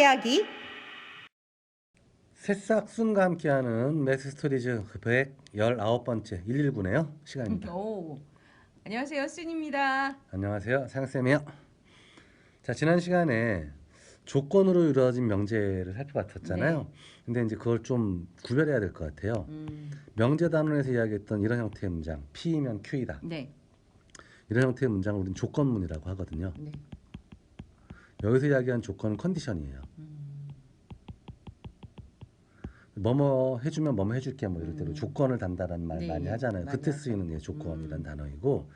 이야기. 새싹순과 함께하는 매스스토리즈 119번째 119네요. 시간입니다. 오, 안녕하세요, 순입니다. 안녕하세요. 상쌤이요. 자, 지난 시간에 조건으로 이루어진 명제를 살펴봤었잖아요. 네. 근데 이제 그걸 좀 구별해야 될 것 같아요. 명제 단원에서 이야기했던 이런 형태의 문장, P이면 Q이다. 네, 이런 형태의 문장을 우리는 조건문이라고 하거든요. 네. 여기서 이야기한 조건은 컨디션이에요. 뭐뭐 해주면 뭐뭐 해줄게 뭐 이럴 때로 조건을 단다라는 말 네, 많이 예. 하잖아요. 많이 그때 하죠. 쓰이는 게 조건이란 단어이고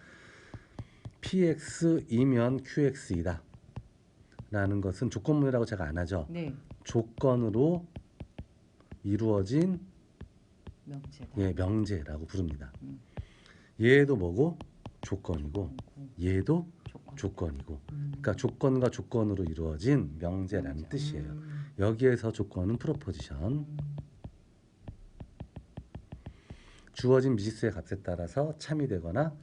PX이면 QX이다 라는 것은 조건문이라고 제가 안 하죠. 네, 조건으로 이루어진 명제다. 명제라고 부릅니다. 얘도 뭐고? 조건이고 얘도 조건. 조건이고 그러니까 조건과 조건으로 이루어진 명제라는 뜻이에요. 여기에서 조건은 프로포지션, 주어진 미지수의 값에 따라서 참이 되거나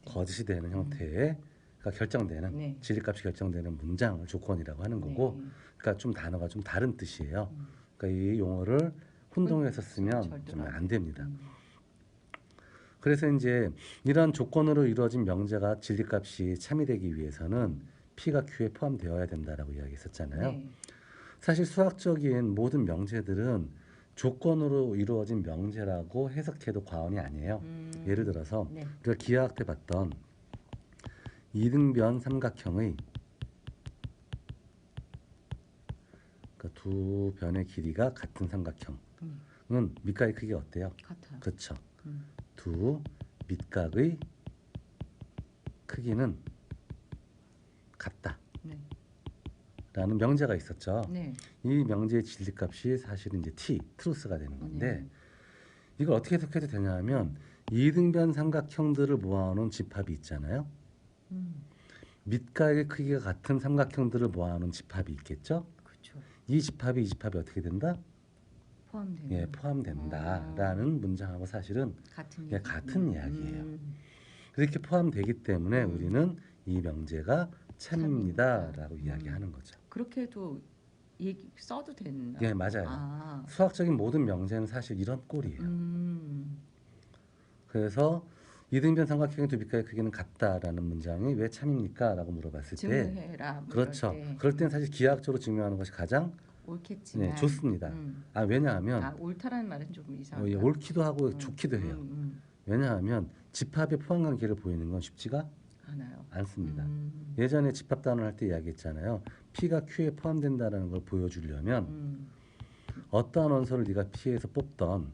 거짓이 되는 형태의 그러니까 결정되는 네. 진리값이 결정되는 문장을 조건이라고 하는 거고 네. 그러니까 좀 단어가 좀 다른 뜻이에요. 그러니까 이 용어를 혼동해서 쓰면 절대로 좀 안 안 됩니다. 그래서 이제 이런 조건으로 이루어진 명제가 진리값이 참이 되기 위해서는 P가 Q에 포함되어야 된다라고 이야기했었잖아요. 네. 사실 수학적인 모든 명제들은 조건으로 이루어진 명제라고 해석해도 과언이 아니에요. 예를 들어서 네. 우리가 기하학 때 봤던 이등변 삼각형의 그러니까 두 변의 길이가 같은 삼각형은 밑각의 크기가 어때요? 같아요. 그렇죠. 두 밑각의 크기는 같다. 네. 라는 명제가 있었죠. 네. 이 명제의 진리값이 사실은 이제 트루스가 되는 건데 이걸 어떻게 해석해도 되냐면 이등변 삼각형들을 모아놓은 집합이 있잖아요. 밑각의 크기가 같은 삼각형들을 모아놓은 집합이 있겠죠. 그렇죠. 이 집합이 어떻게 된다? 포함되는. 포함된다라는 문장하고 사실은 같은 이야기예요. 그렇게 포함되기 때문에 우리는 이 명제가 참입니다라고 이야기하는 거죠. 그렇게 해도 얘기 써도 되나? 예, 맞아요. 아. 수학적인 모든 명제는 사실 이런 꼴이에요. 그래서 이등변 삼각형의 두 밑각의 크기는 같다라는 문장이 왜 참입니까? 라고 물어봤을 때 증명해라. 뭐 그렇죠. 이럴 때. 그럴 땐 사실 기하학적으로 증명하는 것이 가장 옳겠지만. 좋습니다. 왜냐하면 옳다라는 말은 좀 이상하다. 옳기도 하고 좋기도 해요. 왜냐하면 집합의 포함관계를 보이는 건 쉽지가 하나요. 않습니다. 예전에 집합 단원 할 때 이야기했잖아요. P가 Q에 포함된다는 걸 보여주려면 어떠한 원소를 네가 P에서 뽑던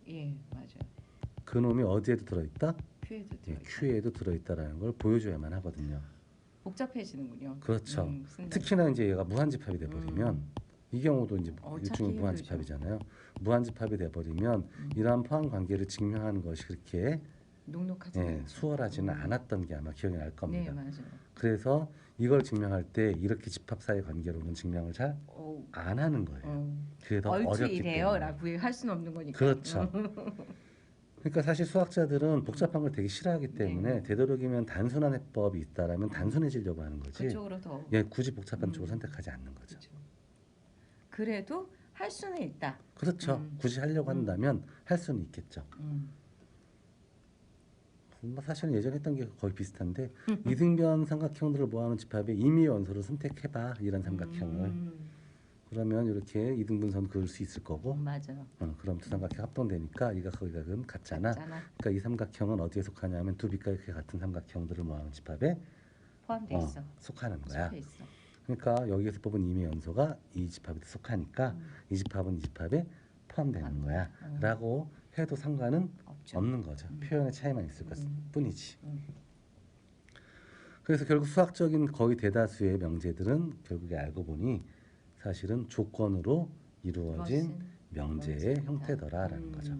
예, 맞아요. 그 놈이 어디에도 들어있다? Q에도 들어있다. Q에도 들어있다라는 걸 보여줘야만 하거든요. 복잡해지는군요. 그렇죠. 쓴다는. 특히나 이제 얘가 무한집합이 돼버리면 이 경우도 이제 찾기 일종의 무한집합이잖아요. 무한집합이 돼버리면 이러한 포함 관계를 증명하는 것이 그렇게 녹록하지. 수월하지는 않았던 게 아마 기억이 날 겁니다. 네, 맞아요. 그래서 이걸 증명할 때 이렇게 집합 사이 관계로는 증명을 잘 안 하는 거예요. 그게 더 얼추 어렵기 때문에. 라고 할 수는 없는 거니까. 그렇죠. 그러니까 사실 수학자들은 복잡한 걸 되게 싫어하기 때문에 되도록이면 단순한 해법이 있다라면 단순해지려고 하는 거지. 그쪽으로 더. 굳이 복잡한 쪽을 선택하지 않는 거죠. 그렇죠. 그래도 할 수는 있다. 그렇죠. 굳이 하려고 한다면 할 수는 있겠죠. 뭐 사실은 예전에 했던 게 거의 비슷한데 이등변 삼각형들을 모아놓은 집합의 임의 원소를 선택해봐 이런 삼각형을 그러면 이렇게 이등분선 그을 수 있을 거고 맞아요. 그럼 두 삼각형 합동되니까 이가 거기가 같잖아. 그러니까 이 삼각형은 어디에 속하냐면 두 밑각이 같은 삼각형들을 모아놓은 집합에 포함돼 있어. 속하는 거야. 속해 있어. 그러니까 여기에서 뽑은 임의 원소가 이 집합에 속하니까 이 집합은 이 집합에 포함되는 거야 라고 해도 상관은 없는 거죠. 표현의 차이만 있을 뿐이지. 그래서 결국 수학적인 거의 대다수의 명제들은 결국에 알고 보니 사실은 조건으로 이루어진 명제의 형태더라라는 거죠.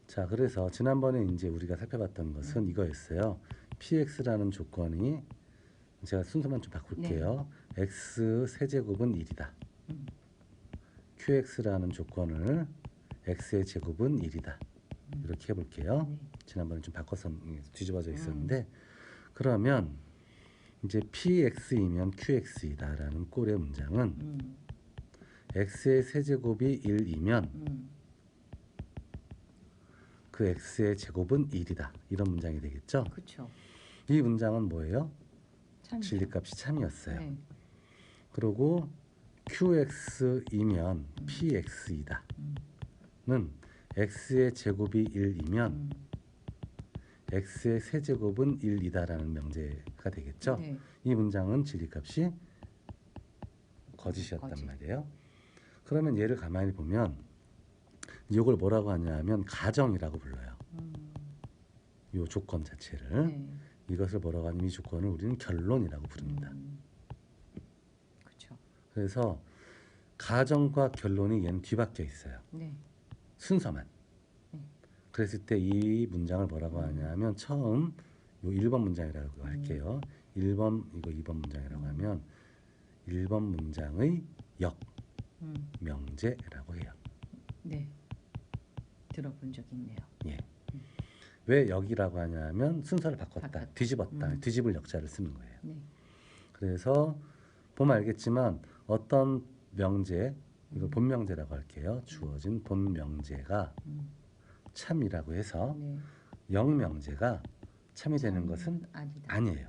자, 그래서 지난번에 이제 우리가 살펴봤던 것은 이거였어요. PX라는 조건이 제가 순서만 좀 바꿀게요. X 세제곱은 1이다. QX라는 조건을 X의 제곱은 1이다. 이렇게 해볼게요. 지난번에 좀 바꿔서 뒤집어져 있었는데 그러면 이제 px이면 qx이다라는 꼴의 문장은 x의 세제곱이 1이면 그 x의 제곱은 1이다. 이런 문장이 되겠죠. 그렇죠. 이 문장은 뭐예요? 참이죠. 진리값이 참이었어요. 네. 그리고 qx이면 px이다. 는 x의 제곱이 1이면 x의 세제곱은 1이다라는 명제가 되겠죠. 네. 이 문장은 진리값이 거짓이었단 거짓. 말이에요. 그러면 얘를 가만히 보면 이걸 뭐라고 하냐면 가정이라고 불러요. 이 조건 자체를. 네. 이것을 뭐라고 하냐면 이 조건을 우리는 결론이라고 부릅니다. 그렇죠. 그래서 가정과 결론이 얘는 뒤바뀌어 있어요. 네. 순서만. 그랬을 때 이 문장을 뭐라고 하냐면 처음 요 1번 문장이라고 할게요. 1번 이거 2번 문장이라고 하면 1번 문장의 역 명제라고 해요. 네. 들어본 적 있네요. 예. 왜 역이라고 하냐면 순서를 바꿨다. 뒤집었다. 뒤집을 역자를 쓰는 거예요. 네. 그래서 보면 알겠지만 어떤 명제, 이거 본명제라고 할게요. 주어진 본명제가 참이라고 해서 네. 역명제가 참이 되는 것은 아니다. 아니에요.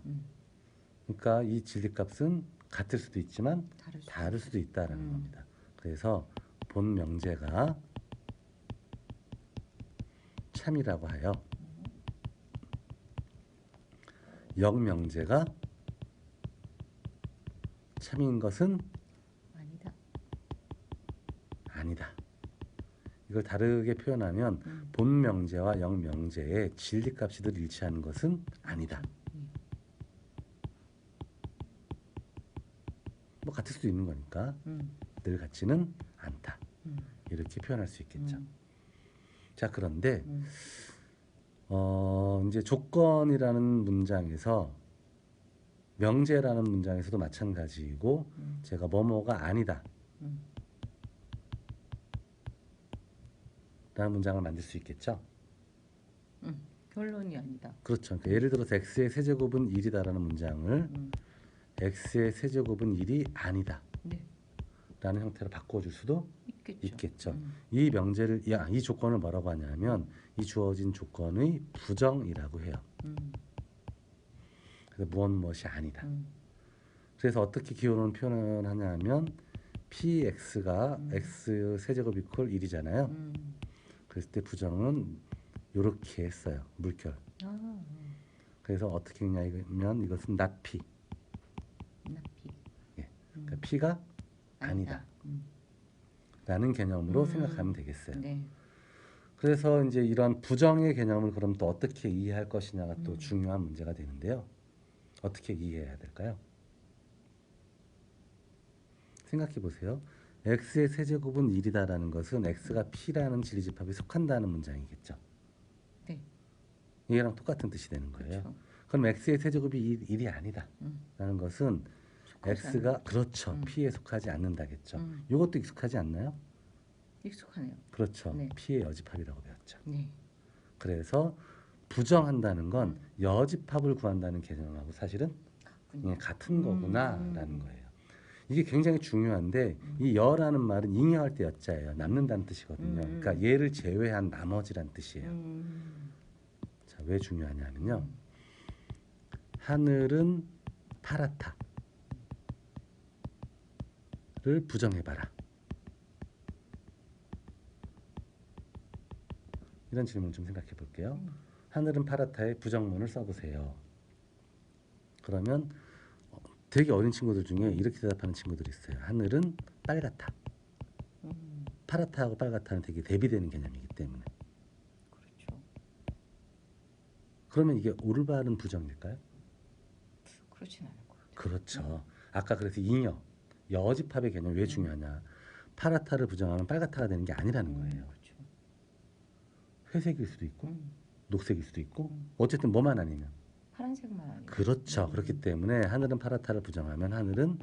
그러니까 이 진리값은 같을 수도 있지만 다를 수도 다를 수도 있다라는 겁니다. 그래서 본명제가 참이라고 하여 역명제가 참인 것은 아니다. 아니다. 이걸 다르게 표현하면 본명제와 역명제의 진리값이 늘 일치하는 것은 아니다. 뭐 같을 수도 있는 거니까 늘 같지는 않다. 이렇게 표현할 수 있겠죠. 자, 그런데 이제 조건이라는 문장에서 명제라는 문장에서도 마찬가지이고 제가 뭐뭐가 아니다 라는 문장을 만들 수 있겠죠. 결론이 아니다. 그렇죠. 그러니까 예를 들어서 x의 세제곱은 1이다라는 문장을 x의 세제곱은 1이 아니다 네. 라는 형태로 바꿔줄 수도 있겠죠. 있겠죠. 이 명제를 이 조건을 뭐라고 하냐면 이 주어진 조건의 부정이라고 해요. 그래서 무엇이 아니다. 그래서 어떻게 기호론을 표현을 하냐면 px가 x 세제곱 이퀄 1이잖아요. 그랬을 때 부정은 이렇게 했어요. 물결. 그래서 어떻게 했냐면 이것은 not p. 나피. 예. 그러니까 p가 아니다. 라는 개념으로 생각하면 되겠어요. 네. 그래서 이제 이런 부정의 개념을 그럼 또 어떻게 이해할 것이냐가 또 중요한 문제가 되는데요. 어떻게 이해해야 될까요? 생각해 보세요. x의 세제곱은 1이다라는 것은 x가 p라는 진리집합에 속한다는 문장이겠죠. 네. 이게랑 똑같은 뜻이 되는 거예요. 그렇죠. 그럼 x의 세제곱이 1이 아니다 라는 것은 속하지 x가 그렇죠. p에 속하지 않는다겠죠. 이것도 익숙하지 않나요? 익숙하네요. 그렇죠. 네. p의 여집합이라고 배웠죠. 네. 그래서 부정한다는 건 여집합을 구한다는 개념하고 사실은 같은 거구나라는 거예요. 이게 굉장히 중요한데 이 여라는 말은 잉여할 때 여자예요. 남는다는 뜻이거든요. 그러니까 얘를 제외한 나머지란 뜻이에요. 자, 왜 중요하냐면요. 하늘은 파랗다를 부정해봐라. 이런 질문 좀 생각해 볼게요. 하늘은 파랗다에 부정문을 써보세요. 그러면 되게 어린 친구들 중에 이렇게 대답하는 친구들이 있어요. 하늘은 빨갛다. 파랗다하고 빨갛다는 되게 대비되는 개념이기 때문에. 그렇죠. 그러면 이게 올바른 부정일까요? 그렇진 않을 것 같아요. 그렇죠. 아까 그래서 잉여, 여집합의 개념이 왜 중요하냐. 파랗다를 부정하면 빨갛다가 되는 게 아니라는 거예요. 그렇죠. 회색일 수도 있고 녹색일 수도 있고 어쨌든 뭐만 아니면 파란색만 아니고. 그렇죠. 그렇기 때문에 하늘은 파랗다를 부정하면 하늘은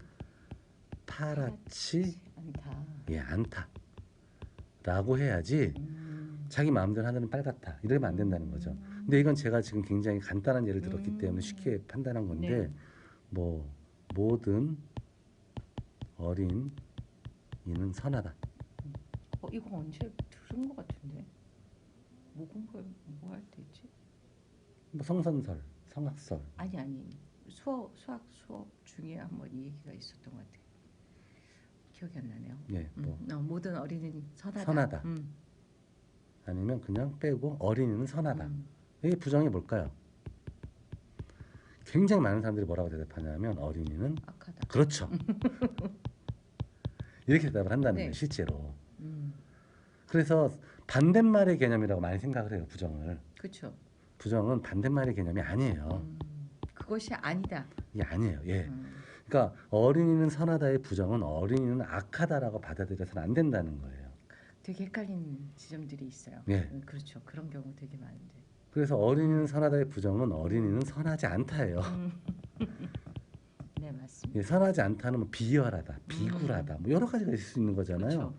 파랗지 않다. 않다라고 해야지 자기 마음대로 하늘은 빨갛다 이러면 안 된다는 거죠. 근데 이건 제가 지금 굉장히 간단한 예를 들었기 때문에 쉽게 판단한 건데 네. 뭐 모든 어린이는 선하다. 이거 언제 들은 것 같은데. 뭐 공부 뭐 할 때지? 뭐 성선설, 성악설. 아니 수학 수업 중에 한번 이 얘기가 있었던 것 같아. 기억이 안 나네요. 예, 뭐 모든 어린이는 선하다. 선하다. 아니면 그냥 빼고 어린이는 선하다. 이 부정이 뭘까요? 굉장히 많은 사람들이 뭐라고 대답하냐면 어린이는 악하다. 그렇죠. 이렇게 대답을 한다는 네. 거예요, 실제로. 음, 그래서 반대말의 개념이라고 많이 생각을 해요, 부정을. 그렇죠. 부정은 반대말의 개념이 아니에요. 그것이 아니다. 이게 아니에요. 예. 음, 그러니까 어린이는 선하다의 부정은 어린이는 악하다라고 받아들여서는 안 된다는 거예요. 되게 헷갈리는 지점들이 있어요. 예. 그렇죠. 그런 경우 되게 많은데. 그래서 어린이는 선하다의 부정은 어린이는 선하지 않다예요. 네, 맞습니다. 예, 선하지 않다는 뭐 비열하다, 비굴하다, 뭐 여러 가지가 있을 수 있는 거잖아요. 그렇죠.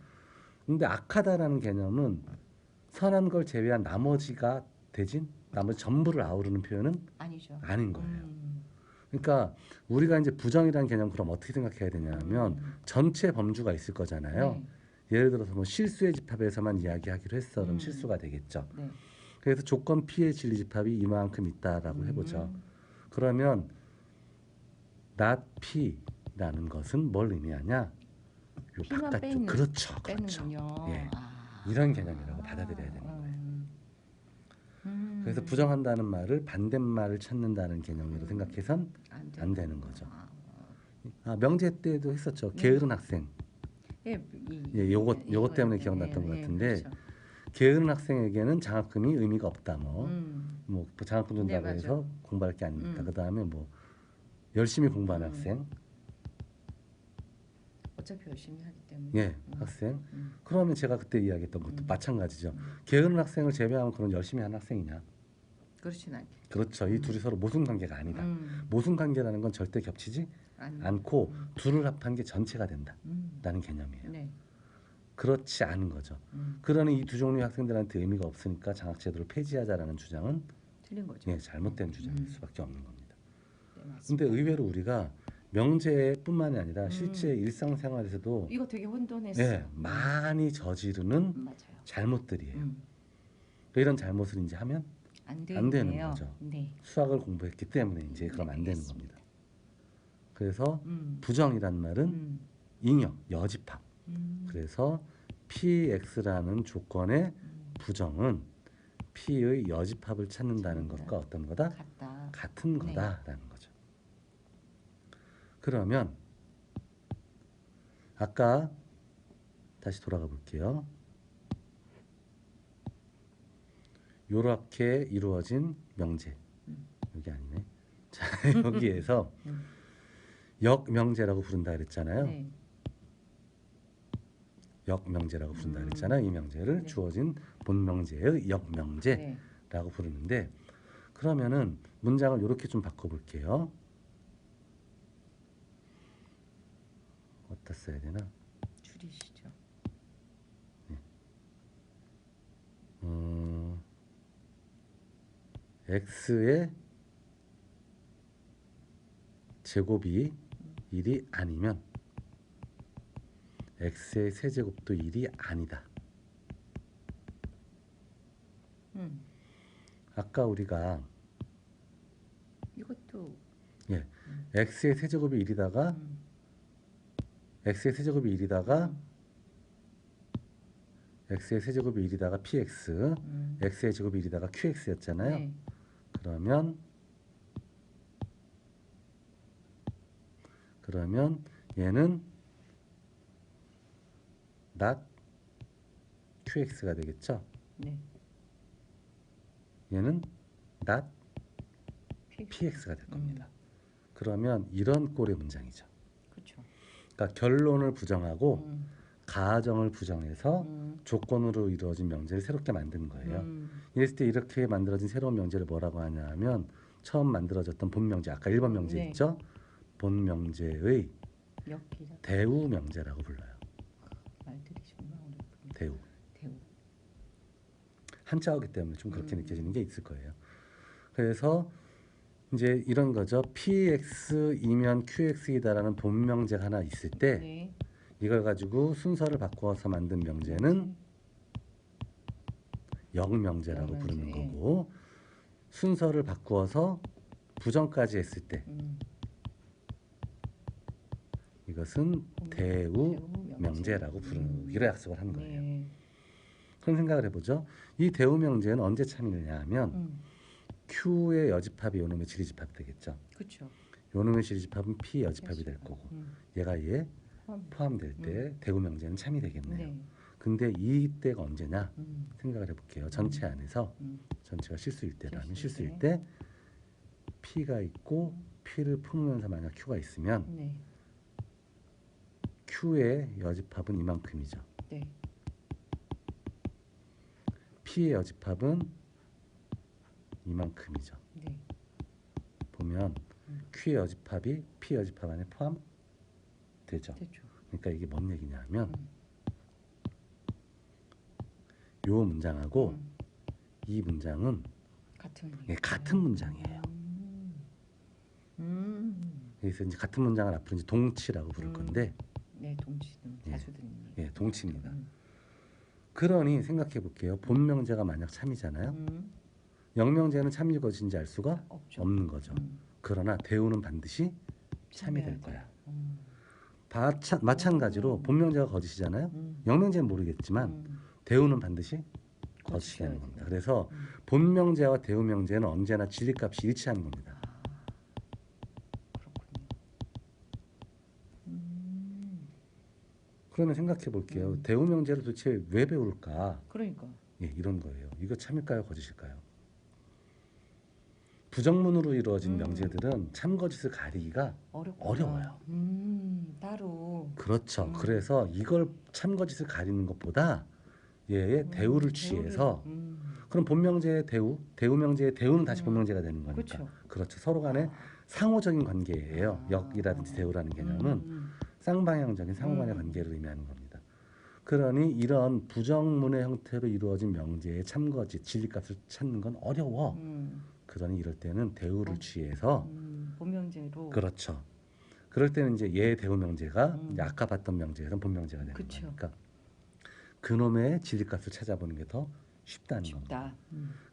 근데 악하다라는 개념은 선한 걸 제외한 나머지가 대진, 나머지 전부를 아우르는 표현은 아니죠. 아닌 거예요. 그러니까 우리가 이제 부정이라는 개념 그럼 어떻게 생각해야 되냐면 전체 범주가 있을 거잖아요. 네. 예를 들어서 뭐 실수의 집합에서만 이야기하기로 했어. 그럼 실수가 되겠죠. 네. 그래서 조건 P의 진리 집합이 이만큼 있다라고 해보죠. 그러면 not P라는 것은 뭘 의미하냐? 요 P만 바깥쪽. 빼는, 그렇죠. 그렇죠. 빼는군요. 예. 아. 이런 개념이라고 받아들여야 되는 거예요. 그래서 부정한다는 말을 반대말을 찾는다는 개념으로 생각해선 안 되는 거죠. 명제 때도 했었죠. 게으른 학생. 예, 요것 때문에 기억났던 것 같은데 그렇죠. 게으른 학생에게는 장학금이 의미가 없다. 뭐 장학금 네, 준다고 맞아요. 해서 공부할 게 아닙니다. 그다음에 뭐 열심히 공부하는 학생, 어차피 열심히 하기 때문에. 예, 학생. 그러면 제가 그때 이야기했던 것도 마찬가지죠. 게으른 학생을 제외하면 그런 열심히 하는 학생이냐? 그렇진 않죠. 그렇죠. 이 둘이 서로 모순 관계가 아니다. 모순 관계라는 건 절대 겹치지 않고 둘을 합한 게 전체가 된다라는 개념이에요. 네. 그렇지 않은 거죠. 그러니 이 두 종류의 학생들한테 의미가 없으니까 장학제도를 폐지하자라는 주장은 틀린 거죠. 예, 잘못된 주장일 수밖에 없는 겁니다. 네, 맞습니다. 근데 의외로 우리가 명제뿐만이 아니라 실제 일상생활에서도 이거 되게 혼돈했어요. 예, 많이 저지르는 맞아요. 잘못들이에요. 이런 잘못을 이제 하면 안 안 되는 되네요. 거죠. 네. 수학을 공부했기 때문에 이제 그럼 안 되는 알겠습니다. 겁니다. 그래서 부정이란 말은 잉여, 여집합. 그래서 PX라는 조건의 부정은 P의 여집합을 찾는다는 것과 어떤 거다? 같은 네. 거다라는 거죠. 그러면 아까 다시 돌아가 볼게요. 요렇게 이루어진 명제. 여기 아니네. 자, 여기에서 역명제라고 부른다 그랬잖아요. 네. 역명제라고 부른다 그랬잖아요. 이 명제를 네. 주어진 본명제의 역명제라고 네. 부르는데 그러면은 문장을 이렇게 좀 바꿔볼게요. 어디다 써야 되나? 줄이시죠. x의 제곱이 1이 아니면 x의 세제곱도 1이 아니다. 아까 우리가 이것도 예, x의 세제곱이 1이다가 x의 세제곱이 1이다가 x의 세제곱이 1이다가 px, x의 제곱이 1이다가 qx였잖아요. 네. 그러면 얘는 not qx가 되겠죠. 네. 얘는 not px가 될 겁니다. 그러면 이런 꼴의 문장이죠. 그렇죠. 그러니까 결론을 부정하고 가정을 부정해서 조건으로 이루어진 명제를 새롭게 만드는 거예요. 이랬을 때 이렇게 만들어진 새로운 명제를 뭐라고 하냐 하면 처음 만들어졌던 본명제, 아까 1번 명제 네. 있죠? 본명제의 역기자. 대우 명제라고 불러요. 말들이 정말 어렵군요. 대우. 대우. 한자어기 때문에 좀 그렇게 느껴지는 게 있을 거예요. 그래서 이제 이런 거죠. PX이면 QX이다라는 본명제가 하나 있을 때 네. 이걸 가지고 순서를 바꿔서 만든 명제는 영명제라고 영명제, 부르는 예. 거고, 순서를 바꾸어서 부정까지 했을 때 이것은 대우명제라고 부르는, 이런 약속을 한 거예요. 네. 그런 생각을 해보죠. 이 대우명제는 언제 참이느냐 하면 Q의 여집합이 요놈의 지리집합이 되겠죠. 그렇죠. 요놈의 지리집합은 P 여집합이 될 거고 얘가 얘 포함될 때 대우명제는 참이 되겠네요. 네. 근데 이때가 언제냐 생각을 해볼게요. 전체 안에서 전체가 실수일 때라면 실수일 때 P가 있고 P를 품으면서 만약 Q가 있으면 네. Q의 여집합은 이만큼이죠. 네. P의 여집합은 이만큼이죠. 네. 보면 Q의 여집합이 P 여집합 안에 포함되죠. 됐죠. 그러니까 이게 뭔 얘기냐 하면 요 문장하고 이 문장은 같은 문장이에요. 그래서 이제 같은 문장을 앞으로 이제 동치라고 부를 건데, 네, 동치는 다수든. 예, 동치입니다. 그러니 생각해 볼게요. 본명제가 만약 참이잖아요. 영명제는 참일 것인지 알 수가 없는 거죠. 그러나 대우는 반드시 참이 될 거야. 마찬가지로 본명제가 거짓이잖아요. 영명제는 모르겠지만 대우는 반드시 거짓이 되는 겁니다. 그래서 본명제와 대우명제는 언제나 진리값이 일치하는 겁니다. 그러면 생각해 볼게요. 대우명제를 도대체 왜 배울까? 그러니까. 예, 이런 거예요. 이거 참일까요, 거짓일까요? 부정문으로 이루어진 명제들은 참거짓을 가리기가 어려워요. 따로. 그렇죠. 그래서 이걸 참거짓을 가리는 것보다 얘의 대우를 취해서 그럼 본명제의 대우, 대우명제의 대우는 다시 본명제가 되는 거니까. 그렇죠. 서로 간에 상호적인 관계예요. 역이라든지 대우라는 개념은 쌍방향적인 상호간의 관계를 의미하는 겁니다. 그러니 이런 부정문의 형태로 이루어진 명제의 참거짓, 진리값을 찾는 건 어려워. 그러니 이럴 때는 대우를 취해서 본명제로. 그렇죠. 그럴 때는 이제 얘 대우명제가 이제 아까 봤던 명제에서는 본명제가 되는 거니까 그놈의 진리값을 찾아보는 게 더 쉽다는 겁니다.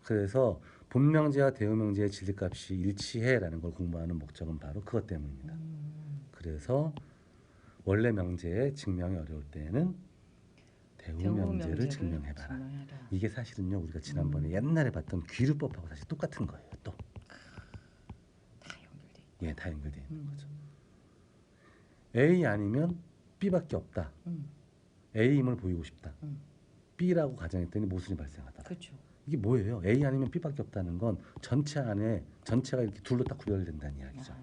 그래서 본명제와 대우명제의 진리값이 일치해라는 걸 공부하는 목적은 바로 그것 때문입니다. 그래서 원래 명제의 증명이 어려울 때에는 대우명제를 증명해봐라. 이게 사실은요 우리가 지난번에 옛날에 봤던 귀류법하고 사실 똑같은 거예요. 또 다 연결돼. 예, 다 연결되어 있는 거죠. A 아니면 B밖에 없다. A임을 보이고 싶다. B라고 가정했더니 모순이 발생하다. 그렇죠. 이게 뭐예요? A 아니면 B밖에 없다는 건 전체 안에 전체가 이렇게 둘로 딱 구별된다는 이야기죠.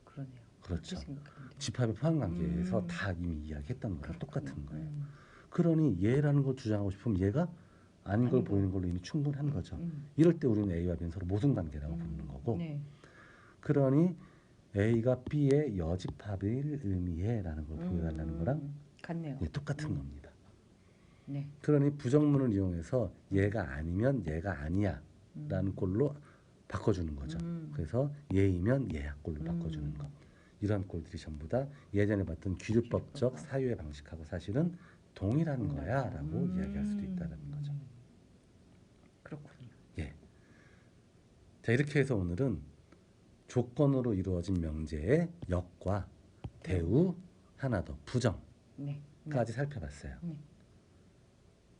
그러네요. 그렇죠. 집합의 포함 관계에서 다 이미 이야기했던 거랑 똑같은 거예요. 그러니 얘라는 걸 주장하고 싶으면 얘가 아닌 걸 보이는 걸로 이미 충분한 거죠. 이럴 때 우리는 A와 B는 서로 모순 관계라고 부르는 거고. 그러니 A가 B의 여집합을 의미해라는 걸 보여달라는 거랑 같네요. 예, 똑같은 겁니다. 네. 그러니 부정문을 이용해서 얘가 아니면 얘가 아니야 라는 꼴로 바꿔주는 거죠. 그래서 얘이면 얘야 꼴로 바꿔주는 것. 이런 꼴들이 전부 다 예전에 봤던 귀류법적 사유의 방식하고 사실은 동일한 거야 라고 이야기할 수도 있다는 거죠. 그렇군요. 예. 자, 이렇게 해서 오늘은 조건으로 이루어진 명제의 역과 대우, 하나 더 부정까지 살펴봤어요.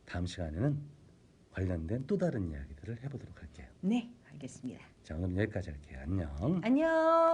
다음 시간에는 관련된 또 다른 이야기들을 해보도록 할게요. 네, 알겠습니다. 자, 오늘은 여기까지 할게요. 안녕. 안녕.